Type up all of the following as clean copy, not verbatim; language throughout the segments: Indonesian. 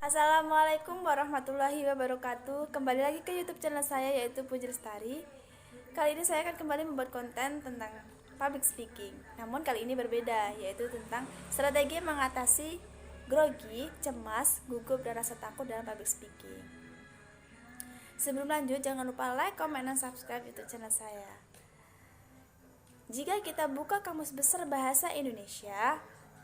Assalamualaikum warahmatullahi wabarakatuh. Kembali lagi ke YouTube channel saya, yaitu Puji Lestari. Kali ini saya akan kembali membuat konten tentang public speaking. Namun kali ini berbeda, yaitu tentang strategi mengatasi grogi, cemas, gugup, dan rasa takut dalam public speaking. Sebelum lanjut, jangan lupa like, comment, dan subscribe YouTube channel saya. Jika kita buka Kamus Besar Bahasa Indonesia,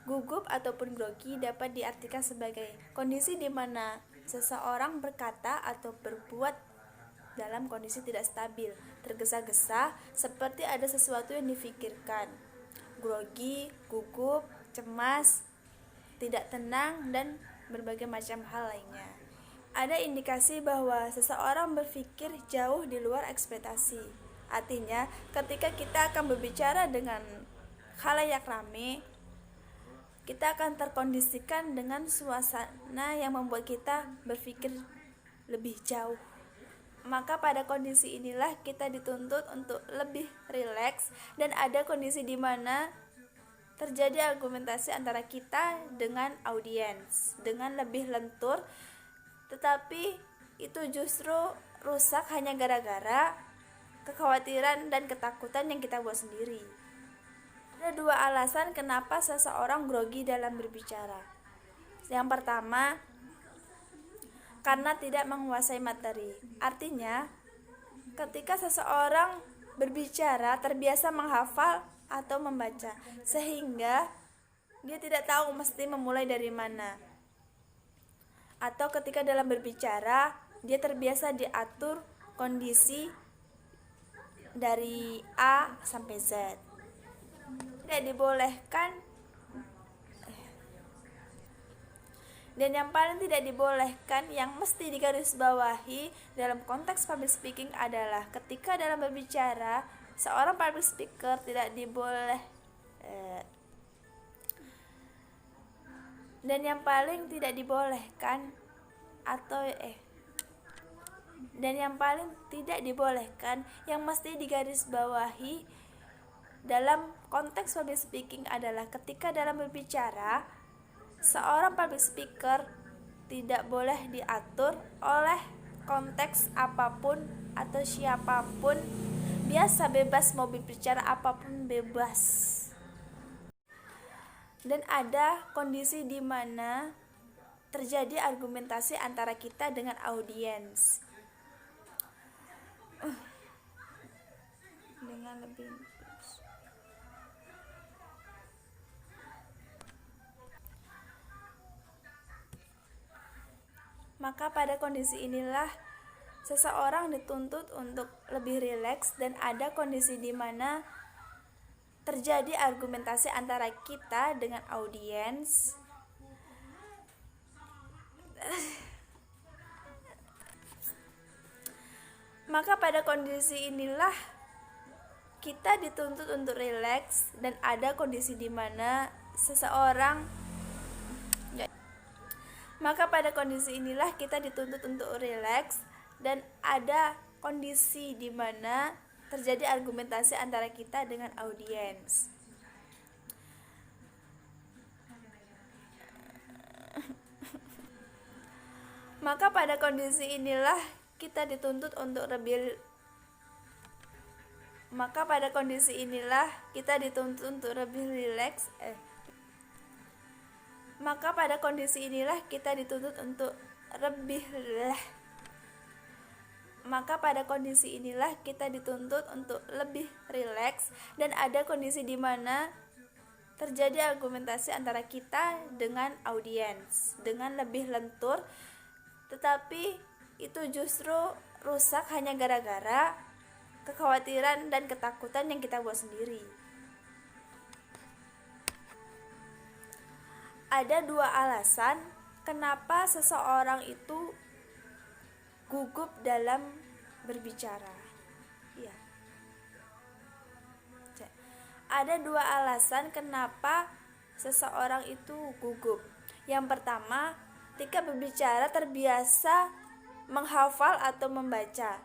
gugup ataupun grogi dapat diartikan sebagai kondisi di mana seseorang berkata atau berbuat dalam kondisi tidak stabil, tergesa-gesa, seperti ada sesuatu yang difikirkan. Grogi, gugup, cemas, tidak tenang, dan berbagai macam hal lainnya. Ada indikasi bahwa seseorang berpikir jauh di luar ekspektasi. Artinya, ketika kita akan berbicara dengan khalayak ramai, kita akan terkondisikan dengan suasana yang membuat kita berpikir lebih jauh. Maka pada kondisi inilah kita dituntut untuk lebih rileks, dan ada kondisi di mana terjadi argumentasi antara kita dengan audiens dengan lebih lentur, tetapi itu justru rusak hanya gara-gara kekhawatiran dan ketakutan yang kita buat sendiri. Ada dua alasan kenapa seseorang grogi dalam berbicara. Yang pertama, karena tidak menguasai materi. Artinya, ketika seseorang berbicara terbiasa menghafal atau membaca, sehingga dia tidak tahu mesti memulai dari mana. Atau ketika dalam berbicara, dia terbiasa diatur kondisi dari A sampai Z. Tidak dibolehkan, dan yang paling tidak dibolehkan yang mesti digarisbawahi dalam konteks public speaking adalah ketika dalam berbicara seorang public speaker tidak diboleh dan yang paling tidak dibolehkan dan yang paling tidak dibolehkan yang mesti digarisbawahi dalam konteks public speaking adalah ketika dalam berbicara, seorang public speaker tidak boleh diatur oleh konteks apapun atau siapapun. Biasa bebas mau berbicara apapun bebas. Dan ada kondisi di mana terjadi argumentasi antara kita dengan audiens. Dengan lebih Maka pada kondisi inilah seseorang dituntut untuk lebih rileks, dan ada kondisi di mana terjadi argumentasi antara kita dengan audiens. Maka pada kondisi inilah kita dituntut untuk rileks, dan ada kondisi di mana Maka pada kondisi inilah kita dituntut untuk rileks, dan ada kondisi di mana terjadi argumentasi antara kita dengan audiens. Maka pada kondisi inilah kita dituntut untuk lebih rileks. Maka pada kondisi inilah kita dituntut untuk lebih rileks, dan ada kondisi di mana terjadi argumentasi antara kita dengan audiens dengan lebih lentur, tetapi itu justru rusak hanya gara-gara kekhawatiran dan ketakutan yang kita buat sendiri. Ada dua alasan kenapa seseorang itu gugup dalam berbicara. Ya. Ada dua alasan kenapa seseorang itu gugup. Yang pertama, ketika berbicara terbiasa menghafal atau membaca,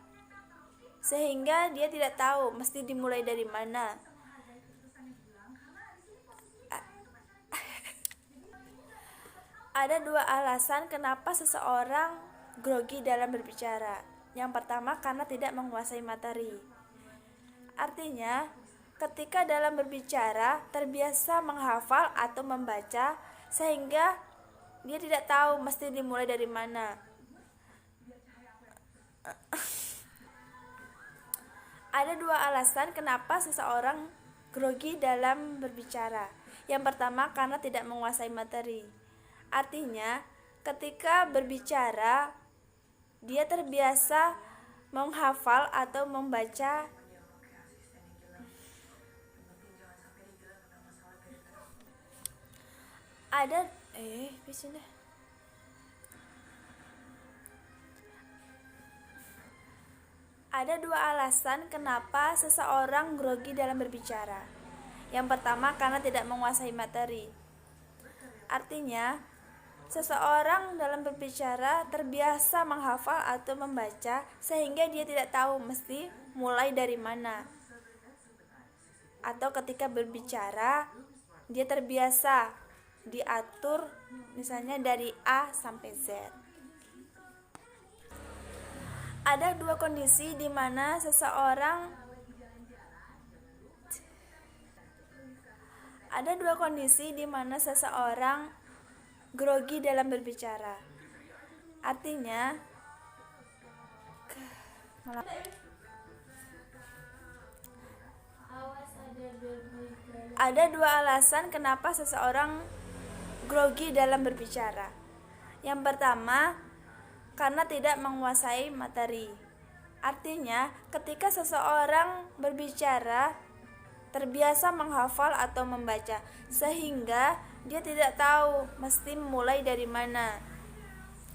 sehingga dia tidak tahu mesti dimulai dari mana. Ada dua alasan kenapa seseorang grogi dalam berbicara. Yang pertama, karena tidak menguasai materi. Artinya, ketika dalam berbicara terbiasa menghafal atau membaca sehingga dia tidak tahu mesti dimulai dari mana. Ada dua alasan kenapa seseorang grogi dalam berbicara. Yang pertama, karena tidak menguasai materi. Artinya, ketika berbicara dia terbiasa menghafal atau membaca Ada dua alasan kenapa seseorang grogi dalam berbicara. Yang pertama, karena tidak menguasai materi. Artinya, seseorang dalam berbicara terbiasa menghafal atau membaca sehingga dia tidak tahu mesti mulai dari mana. Atau ketika berbicara, dia terbiasa diatur misalnya dari A sampai Z. Ada dua kondisi di mana seseorang grogi dalam berbicara. Artinya, ada dua alasan kenapa seseorang grogi dalam berbicara. Yang pertama, karena tidak menguasai materi. Artinya, ketika seseorang berbicara terbiasa menghafal atau membaca sehingga dia tidak tahu mesti mulai dari mana.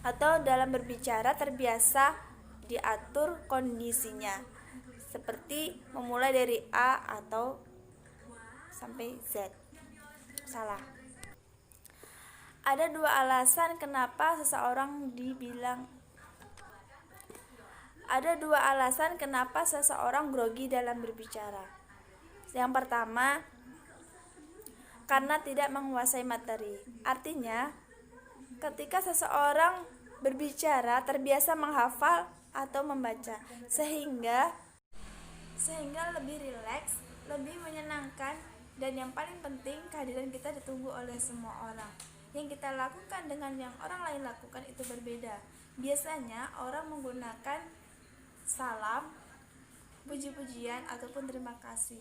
Atau dalam berbicara terbiasa diatur kondisinya, seperti memulai dari A atau sampai Z. Salah. Ada dua alasan kenapa seseorang grogi dalam berbicara. Yang pertama, karena tidak menguasai materi. Artinya, ketika seseorang berbicara terbiasa menghafal atau membaca sehingga lebih rileks, lebih menyenangkan, dan yang paling penting kehadiran kita ditunggu oleh semua orang. Yang kita lakukan dengan yang orang lain lakukan itu berbeda. Biasanya orang menggunakan salam, puji-pujian, ataupun terima kasih.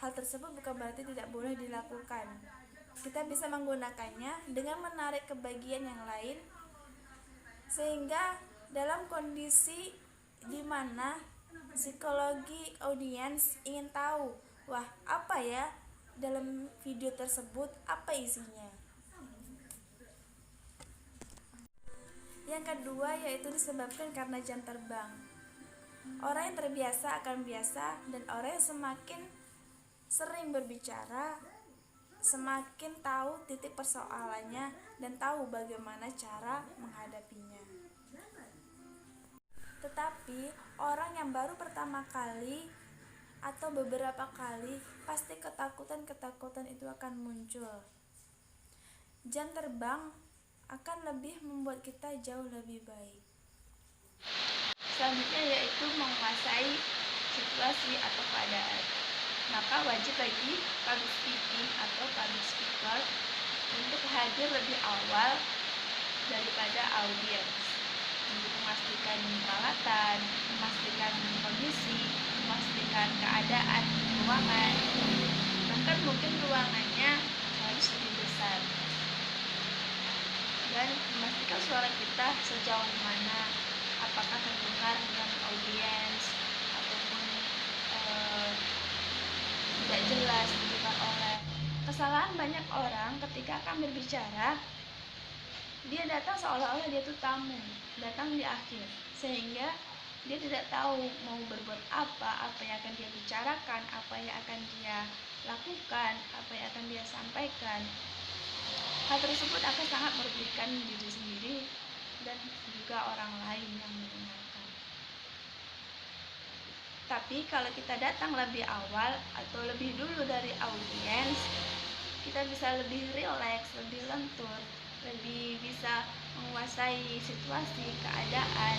Hal tersebut bukan berarti tidak boleh dilakukan. Kita bisa menggunakannya dengan menarik ke bagian yang lain, sehingga dalam kondisi di mana psikologi audiens ingin tahu, wah, apa ya dalam video tersebut, apa isinya. Yang kedua yaitu disebabkan karena jam terbang. Orang yang terbiasa akan biasa, dan orang yang semakin sering berbicara semakin tahu titik persoalannya dan tahu bagaimana cara menghadapinya. Tetapi orang yang baru pertama kali atau beberapa kali, pasti ketakutan itu akan muncul. Jam terbang akan lebih membuat kita jauh lebih baik. Selanjutnya yaitu menguasai situasi atau keadaan. Maka wajib bagi public speaking atau public speaker untuk hadir lebih awal daripada audiens, untuk memastikan peralatan, memastikan kondisi, memastikan keadaan ruangan, bahkan mungkin ruangannya harus lebih besar, dan memastikan suara kita sejauh mana, apakah terdengar dengan audiens ataupun tidak jelas didengar oleh. Kesalahan banyak orang ketika akan berbicara, dia datang seolah-olah dia itu tamu, datang di akhir, sehingga dia tidak tahu mau berbuat apa yang akan dia bicarakan, apa yang akan dia lakukan, apa yang akan dia sampaikan. Hal tersebut akan sangat merugikan diri sendiri dan juga orang lain yang mendengarkan. Tapi kalau kita datang lebih awal atau lebih dulu dari audiens, kita bisa lebih rileks, lebih lentur, lebih bisa menguasai situasi, keadaan,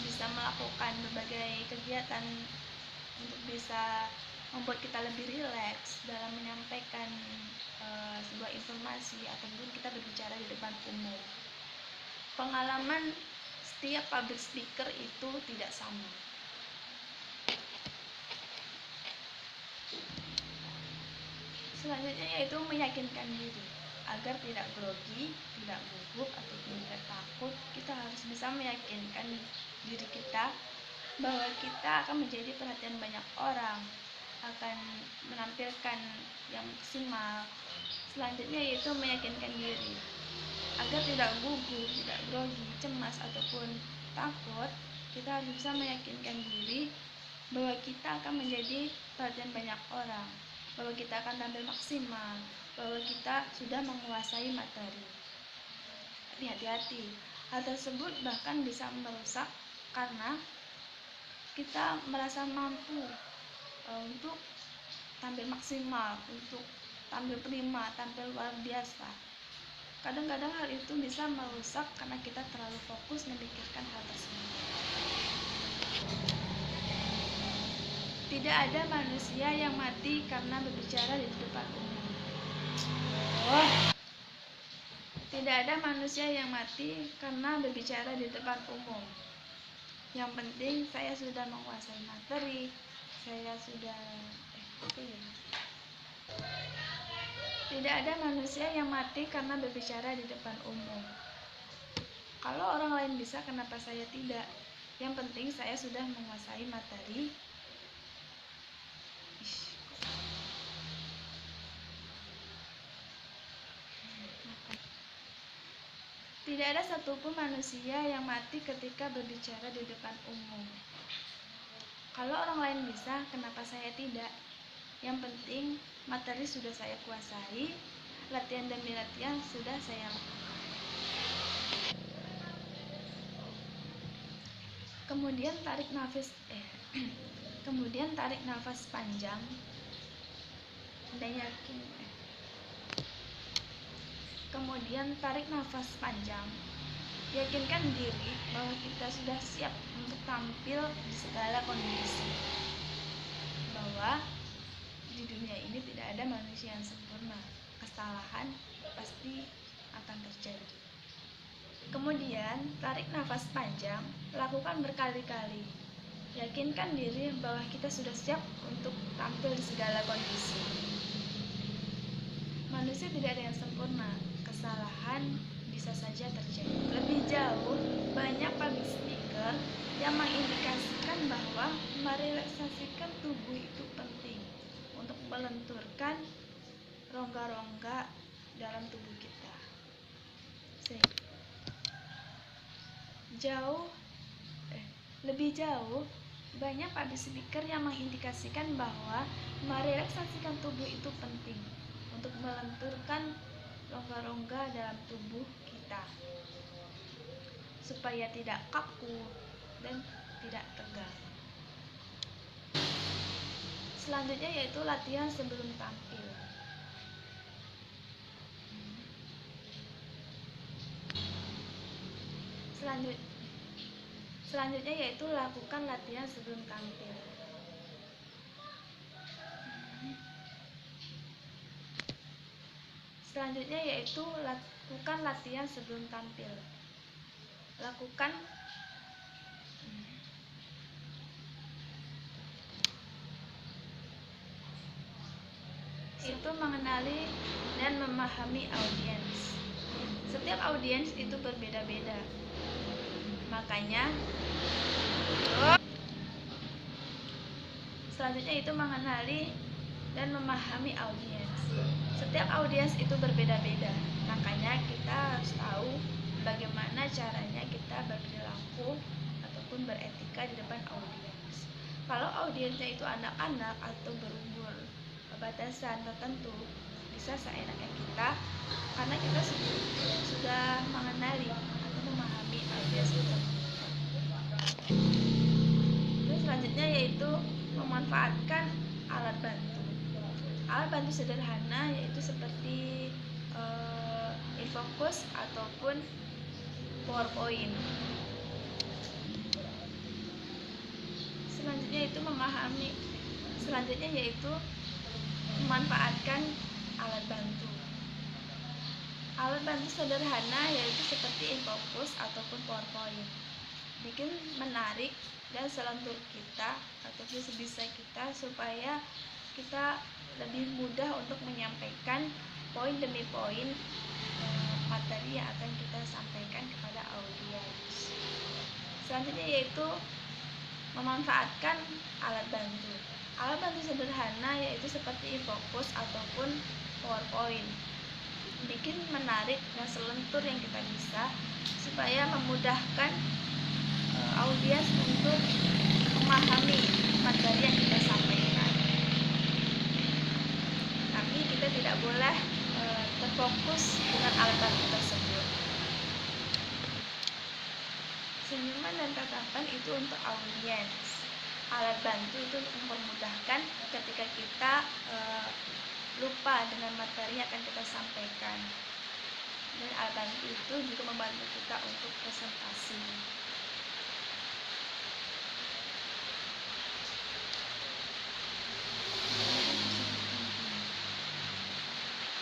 bisa melakukan berbagai kegiatan untuk bisa membuat kita lebih rileks dalam menyampaikan sebuah informasi ataupun kita berbicara di depan umum. Pengalaman setiap public speaker itu tidak sama. Selanjutnya yaitu meyakinkan diri. Agar tidak grogi, tidak gugup, ataupun tidak takut, kita harus bisa meyakinkan diri kita bahwa kita akan menjadi perhatian banyak orang, akan menampilkan yang maksimal. Selanjutnya yaitu meyakinkan diri. Agar tidak gugup, tidak grogi, cemas, ataupun takut, kita harus bisa meyakinkan diri bahwa kita akan menjadi perhatian banyak orang, bahwa kita akan tampil maksimal, bahwa kita sudah menguasai materi. Tapi hati-hati, hal tersebut bahkan bisa merusak karena kita merasa mampu untuk tampil maksimal, untuk tampil prima, tampil luar biasa. Kadang-kadang hal itu bisa merusak karena kita terlalu fokus memikirkan hal tersebut. Tidak ada manusia yang mati karena berbicara di depan umum. Tidak ada manusia yang mati karena berbicara di depan umum. Yang penting saya sudah menguasai materi, saya sudah Tidak ada manusia yang mati karena berbicara di depan umum. Kalau orang lain bisa, kenapa saya tidak? Yang penting saya sudah menguasai materi. Tidak ada satupun manusia yang mati ketika berbicara di depan umum. Kalau orang lain bisa, kenapa saya tidak? Yang penting materi sudah saya kuasai, latihan demi latihan sudah saya lakukan. Kemudian tarik nafas panjang dan yakin. Kemudian tarik nafas panjang. Yakinkan diri bahwa kita sudah siap untuk tampil di segala kondisi. Bahwa di dunia ini tidak ada manusia yang sempurna. Kesalahan pasti akan terjadi. Kemudian tarik nafas panjang, lakukan berkali-kali. Yakinkan diri bahwa kita sudah siap untuk tampil di segala kondisi. Manusia tidak ada yang sempurna. Kesalahan bisa saja terjadi. Lebih jauh, banyak public speaker yang mengindikasikan bahwa merelaksasikan tubuh itu penting untuk melenturkan rongga-rongga dalam tubuh kita. Lebih jauh, banyak public speaker yang mengindikasikan bahwa merelaksasikan tubuh itu penting untuk melenturkan rongga-rongga dalam tubuh kita supaya tidak kaku dan tidak tegang. Selanjutnya yaitu latihan sebelum tampil. Selanjutnya yaitu lakukan latihan sebelum tampil. Selanjutnya yaitu lakukan latihan sebelum tampil. Itu mengenali dan memahami audiens. Setiap audiens itu berbeda-beda. Makanya selanjutnya itu mengenali dan memahami audiens. Setiap audiens itu berbeda-beda. Makanya kita harus tahu bagaimana caranya kita berperilaku ataupun beretika di depan audiens. Kalau audiensnya itu anak-anak atau berumur batasan tertentu, bisa seenaknya kita, karena kita sudah mengenali atau memahami audiens itu. Terus selanjutnya yaitu memanfaatkan alat bantu. Alat bantu sederhana yaitu seperti InFocus ataupun PowerPoint. Selanjutnya yaitu memanfaatkan alat bantu. Alat bantu sederhana yaitu seperti InFocus ataupun PowerPoint. Bikin menarik dan selentur kita ataupun sebisa kita supaya kita lebih mudah untuk menyampaikan poin demi poin materi yang akan kita sampaikan kepada audiens. Selanjutnya yaitu memanfaatkan alat bantu. Alat bantu sederhana yaitu seperti InFocus ataupun PowerPoint. Bikin menarik dan selentur yang kita bisa supaya memudahkan audiens untuk memahami materi yang kita sampaikan. Tapi kita tidak boleh terfokus dengan alat bantu tersebut. Senyuman dan tatapan itu untuk audiens. Alat bantu itu untuk mempermudahkan ketika kita lupa dengan materi yang akan kita sampaikan. Dan alat bantu itu juga membantu kita untuk presentasi.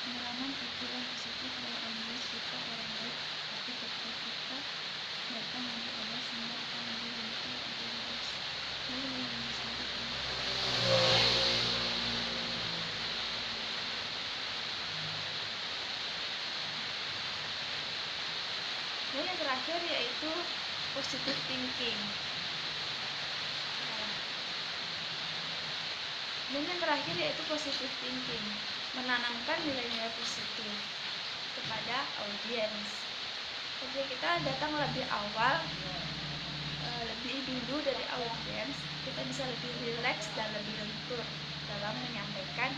Pengalaman pikiran positif dari audiens kita orang baik, tapi ketika kita datang untuk ada semua akan lebih muncul audiens. Dan yang terakhir yaitu positive thinking. Menanamkan nilai-nilai positif kepada audiens. Ketika kita datang lebih awal, lebih dulu dari audiens, kita bisa lebih rileks dan lebih lentur dalam menyampaikan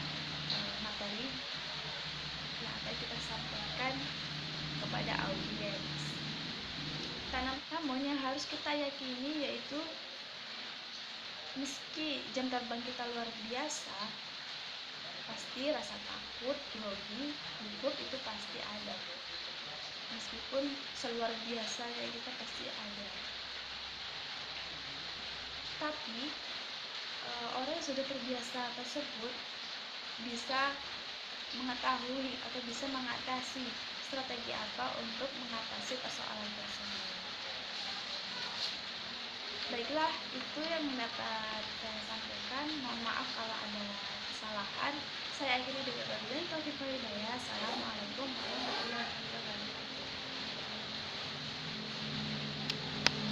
materi yang akan kita sampaikan kepada audiens. Namun yang harus kita yakini yaitu meski jam terbang kita luar biasa, pasti rasa takut, grogi, gugup itu pasti ada. Meskipun seluar biasa kayak kita pasti ada. Tapi orang yang sudah terbiasa tersebut bisa mengetahui atau bisa mengatasi strategi apa untuk mengatasi persoalan tersebut. Baiklah, itu yang dapat saya sampaikan. Mohon maaf kalau ada kesalahan. Saya akhiri dengan Assalamualaikum warahmatullahi wabarakatuh.